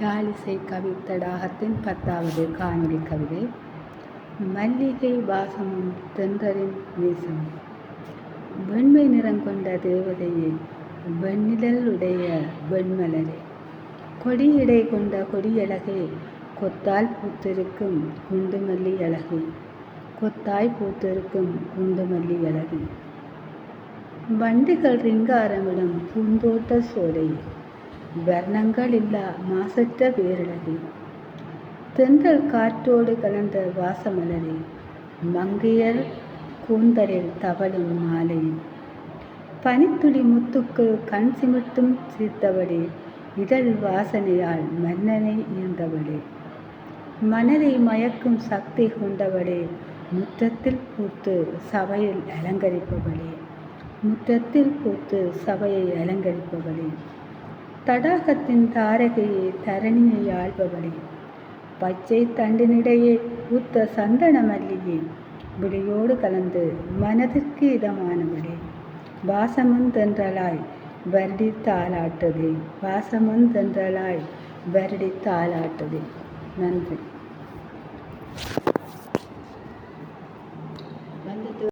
யாழிசை கவித்தடாகத்தின் 10வது காணொளி கவிதை. மல்லிகை வாசமும் தென்றலின் நேசமும். வெண்மை நிறம் கொண்ட தேவதையே, வெண்ணிழல் உடைய வெண்மலரே, கொடியிடை கொண்ட கொடியழகே, கொத்தால் பூத்திருக்கும் குண்டுமல்லி அழகே, கொத்தாய் பூத்திருக்கும் குண்டுமல்லி அழகே, வண்டிகள் ரிங்காரமிடும் பூந்தோட்ட சோலை, வர்ணங்கள் இல்லா மாசற்ற பேரழகே, தென்றல் காற்றோடு கலந்த வாசமலரே, மங்கையர் கூந்தலில் தவழும் மாலையே, பனித்துளி முத்துக்கள் கண் சிமிட்டும் சிரித்தவளே, இதழ் வாசனையால் மன்னனை ஈர்ந்தவளே, மனதை மயக்கும் சக்தி கொண்டவளே, முற்றத்தில் பூத்து சபையில் அலங்கரிப்பவளே, முற்றத்தில் பூத்து சபையை அலங்கரிப்பவளே, தடாகத்தின் தாரகையே, தரணியை ஆள்பவளே, பச்சை தண்டினிடையே பூத்த சந்தன மல்லியே, விழியோடு கலந்து மனதிற்கு இதமானவளே, வாசமும் தென்றலாய் வருடி தாலாட்டுதே, வாசமும் தென்றலாய் வருடி தாலாட்டுதே. நன்றி.